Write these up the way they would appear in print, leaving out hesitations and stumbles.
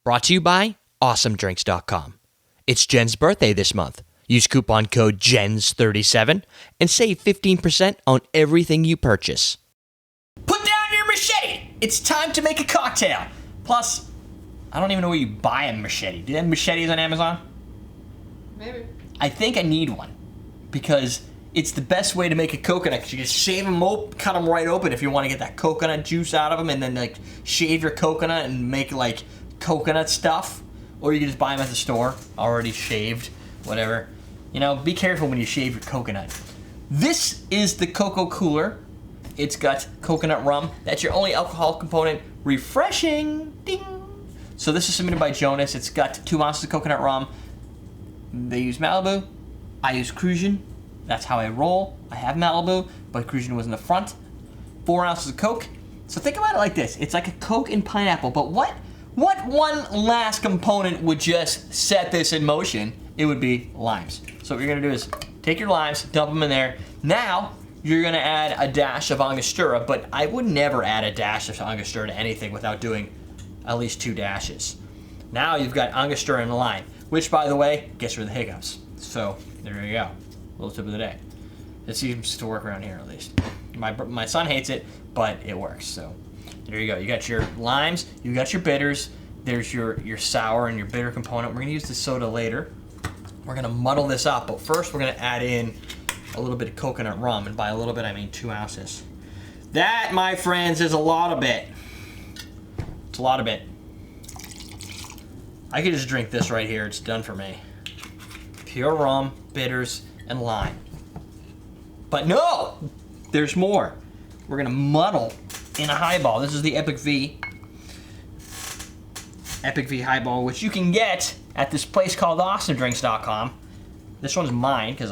Brought to you by AwesomeDrinks.com. It's Jen's birthday this month. Use coupon code JENS37 and save 15% on everything you purchase. Put down your machete! It's time to make a cocktail. Plus, I don't even know where you buy a machete. Do they have machetes on Amazon? Maybe. I think I need one because it's the best way to make a coconut, because you can shave them open, cut them right open if you want to get that coconut juice out of them, and then like shave your coconut and make like coconut stuff. Or you can just buy them at the store, already shaved, whatever. You know, be careful when you shave your coconut. This is the Coco Cooler. It's got coconut rum. That's your only alcohol component. Refreshing. Ding. So this is submitted by Jonas. It's got 2 ounces of coconut rum. They use Malibu. I use Cruisin'. That's how I roll. I have Malibu, but Cruisin' was in the front. 4 ounces of Coke. So think about it like this. It's like a Coke and pineapple, but what one last component would just set this in motion? It would be limes. So what you're gonna do is take your limes, dump them in there. Now, you're gonna add a dash of Angostura, but I would never add a dash of Angostura to anything without doing at least 2 dashes. Now you've got Angostura and lime, which, by the way, gets rid of the hiccups. So there you go, little tip of the day. It seems to work around here at least. My son hates it, but it works. So there you go. You got your limes, you got your bitters. There's your sour and your bitter component. We're gonna use the soda later. We're gonna muddle this up, but first we're gonna add in a little bit of coconut rum, and by a little bit I mean 2 ounces. That, my friends, is a lot of it. It's a lot of it. I could just drink this right here. It's done for me. Pure rum, bitters, and lime. But no! There's more. We're gonna muddle in a highball. This is the Epic V. Epic V highball, which you can get at this place called AwesomeDrinks.com. This one's mine, because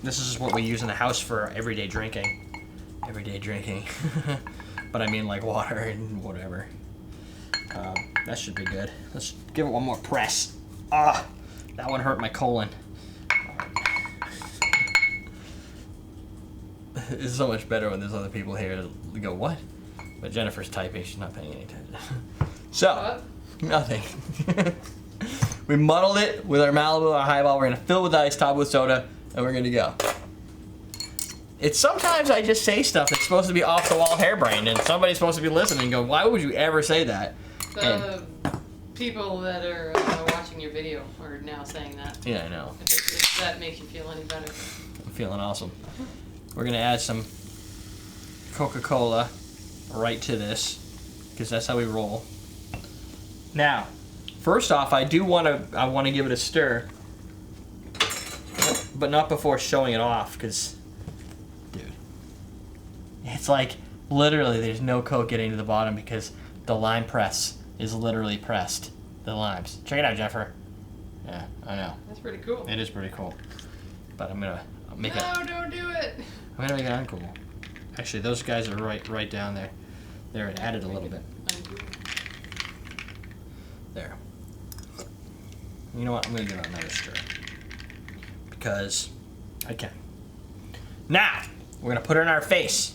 this is what we use in the house for everyday drinking. Everyday drinking. But I mean like water and whatever. That should be good. Let's give it one more press. Ah, that one hurt my colon. It's so much better when there's other people here to go, what? But Jennifer's typing, she's not paying any attention. So, what? Nothing. We muddled it with our Malibu, our highball. We're gonna fill with ice, top with soda, and we're gonna go. It's sometimes I just say stuff that's supposed to be off the wall harebrained, and somebody's supposed to be listening and go, why would you ever say that? The people that are watching your video are now saying that. Yeah, I know. If that makes you feel any better. I'm feeling awesome. We're gonna add some Coca-Cola right to this, because that's how we roll. Now, first off, I want to give it a stir, but not before showing it off, because, dude, it's like literally there's no Coke getting to the bottom because the lime press is literally pressed. The limes. Check it out, Jennifer. Yeah, I know. That's pretty cool. It is pretty cool. But I'm gonna make it. No, don't do it. I'm gonna make it uncool. Actually, those guys are right down there. There, it added a little bit. There. You know what? I'm gonna give it another stir because I can. Now we're gonna put it in our face.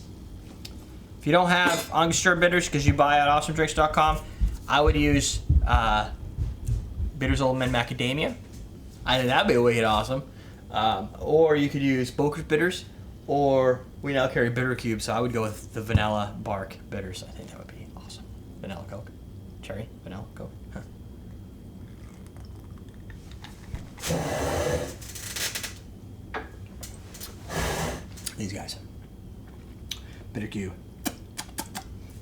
If you don't have Angostura bitters because you buy at AwesomeDrinks.com, I would use Bitters Old Men Macadamia. I think that'd be wicked awesome. Or you could use Boker's bitters, or we now carry bitter cubes, so I would go with the vanilla bark bitters. I think that would be awesome. Vanilla Coke. Cherry, vanilla Coke. Huh. These guys. Bitter cube.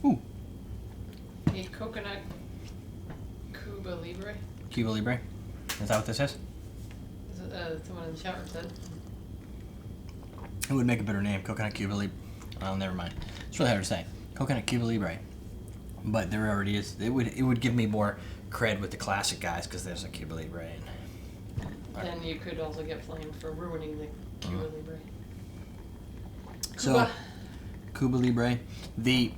Ooh. A coconut Cuba Libre. Cuba Libre. Is that what this is? Is it someone in the chat room said? It would make a better name. Coconut Cuba Libre. Oh, never mind. It's really hard to say. Coconut Cuba Libre. But there already is. It would give me more cred with the classic guys because there's a Cuba Libre. Then you could also get flamed for ruining the Cuba Libre. So, Cuba Libre. The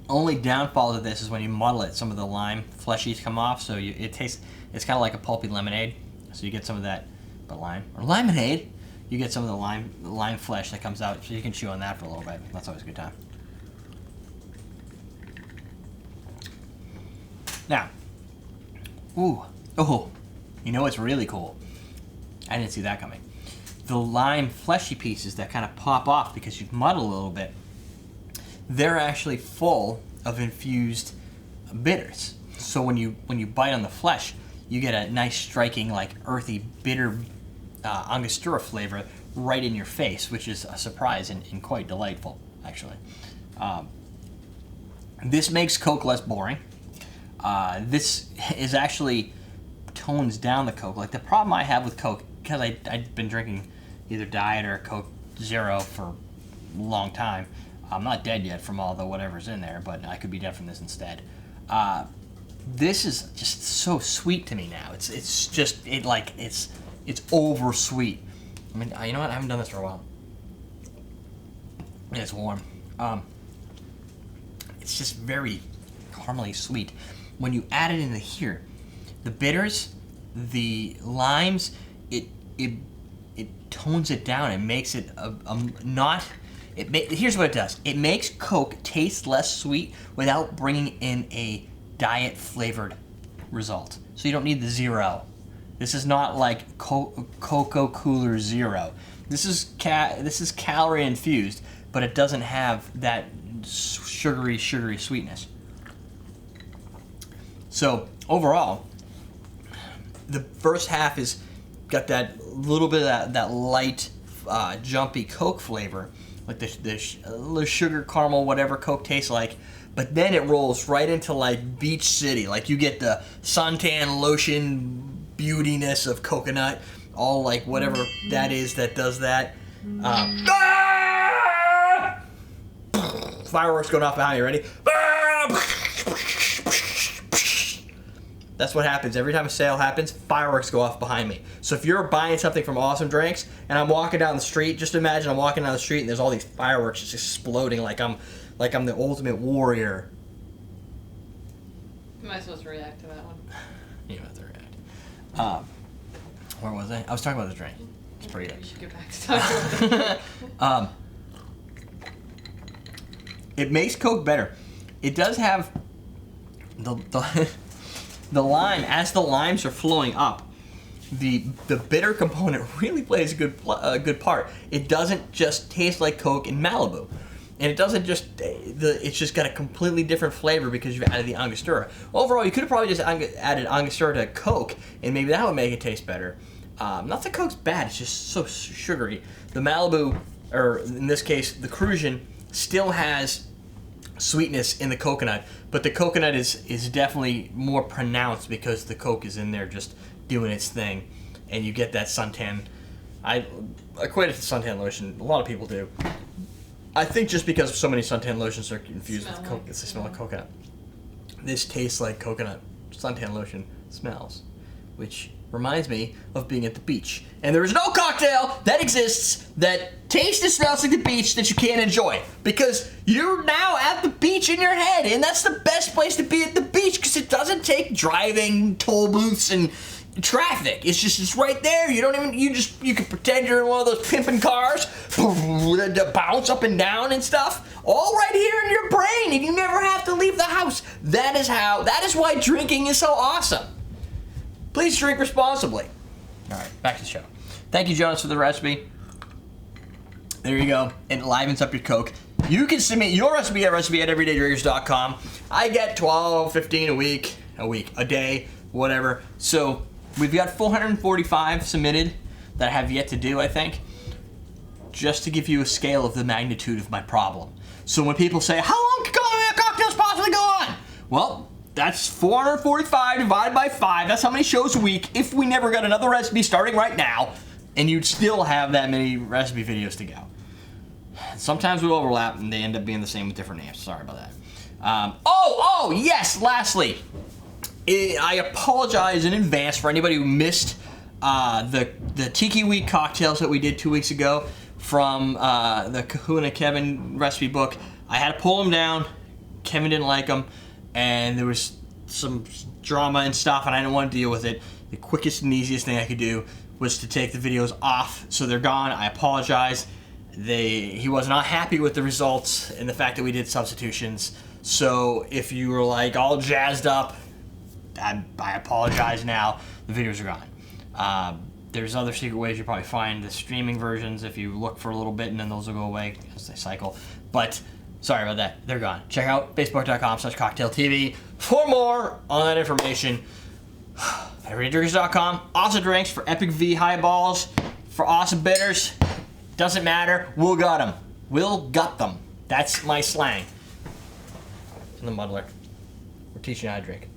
only downfall to this is when you muddle it, some of the lime fleshies come off, so it tastes. It's kind of like a pulpy lemonade. So you get some of that, but lime or lemonade. You get some of the lime flesh that comes out, so you can chew on that for a little bit. That's always a good time. Now, oh, you know what's really cool? I didn't see that coming. The lime fleshy pieces that kind of pop off because you've muddled a little bit, they're actually full of infused bitters. So when you bite on the flesh, you get a nice striking, like earthy, bitter Angostura flavor right in your face, which is a surprise and quite delightful, actually. This makes Coke less boring. This is actually tones down the Coke. Like the problem I have with Coke, because I've been drinking either Diet or Coke Zero for a long time. I'm not dead yet from all the whatever's in there, but I could be dead from this instead. This is just so sweet to me now. It's over sweet. I mean, you know what? I haven't done this for a while. And it's warm. It's just very caramely sweet. When you add it into here, the bitters, the limes, it tones it down. It makes it here's what it does. It makes Coke taste less sweet without bringing in a diet-flavored result. So you don't need the zero. This is not like Coco Cooler Zero. This is calorie infused, but it doesn't have that sugary sweetness. So overall, the first half is got that little bit of that light, jumpy Coke flavor, like the sugar caramel, whatever Coke tastes like. But then it rolls right into like Beach City. Like you get the suntan lotion beautiness of coconut, all like whatever that is that does that. Fireworks going off behind you. Ready? That's what happens. Every time a sale happens, fireworks go off behind me. So if you're buying something from Awesome Drinks and I'm walking down the street, just imagine I'm walking down the street and there's all these fireworks just exploding like I'm the ultimate warrior. Am I supposed to react to that one? You don't have to react. Where was I? I was talking about the drink. It's pretty good. We should get back to talking about it. It makes Coke better. It does have the lime, as the limes are flowing up, the bitter component really plays a good part. It doesn't just taste like Coke in Malibu, and it doesn't just it's just got a completely different flavor because you've added the Angostura. Overall, you could have probably just added Angostura to Coke, and maybe that would make it taste better. Not that Coke's bad; it's just so sugary. The Malibu, or in this case, the Crucian, still has sweetness in the coconut, but the coconut is definitely more pronounced because the Coke is in there just doing its thing, and you get that suntan. I equate it to suntan lotion. A lot of people do. I think just because so many suntan lotions are infused with Coke, they smell like coconut. This tastes like coconut suntan lotion smells, which reminds me of being at the beach. And there is no cocktail that exists that tastes and smells like the beach that you can't enjoy. Because you're now at the beach in your head, and that's the best place to be at the beach because it doesn't take driving, toll booths, and traffic. It's right there. You can pretend you're in one of those pimping cars, bounce up and down and stuff, all right here in your brain, and you never have to leave the house. That is why drinking is so awesome. Please drink responsibly. All right, back to the show. Thank you, Jonas, for the recipe. There you go. It livens up your Coke. You can submit your recipe at everydaydrinkers.com. I get 12, 15 a day, whatever. So we've got 445 submitted that I have yet to do, I think, just to give you a scale of the magnitude of my problem. So when people say, how long can cocktails possibly go on? Well, that's 445 divided by 5. That's how many shows a week if we never got another recipe starting right now, and you'd still have that many recipe videos to go. Sometimes we overlap, and they end up being the same with different names. Sorry about that. Yes, lastly, I apologize in advance for anybody who missed the Tiki Week cocktails that we did 2 weeks ago from the Kahuna Kevin recipe book. I had to pull them down. Kevin didn't like them. And there was some drama and stuff, and I didn't want to deal with it. The quickest and easiest thing I could do was to take the videos off, so they're gone. I apologize. He was not happy with the results and the fact that we did substitutions. So if you were like all jazzed up, I apologize now. The videos are gone. There's other secret ways you'll probably find the streaming versions if you look for a little bit, and then those will go away as they cycle. But sorry about that. They're gone. Check out facebook.com/cocktailtv for more on that information. EveryDayDrinkers.com. Awesome drinks for Epic V highballs, for awesome bitters. Doesn't matter. We'll gut them. We'll gut them. That's my slang. In the muddler. We're teaching you how to drink.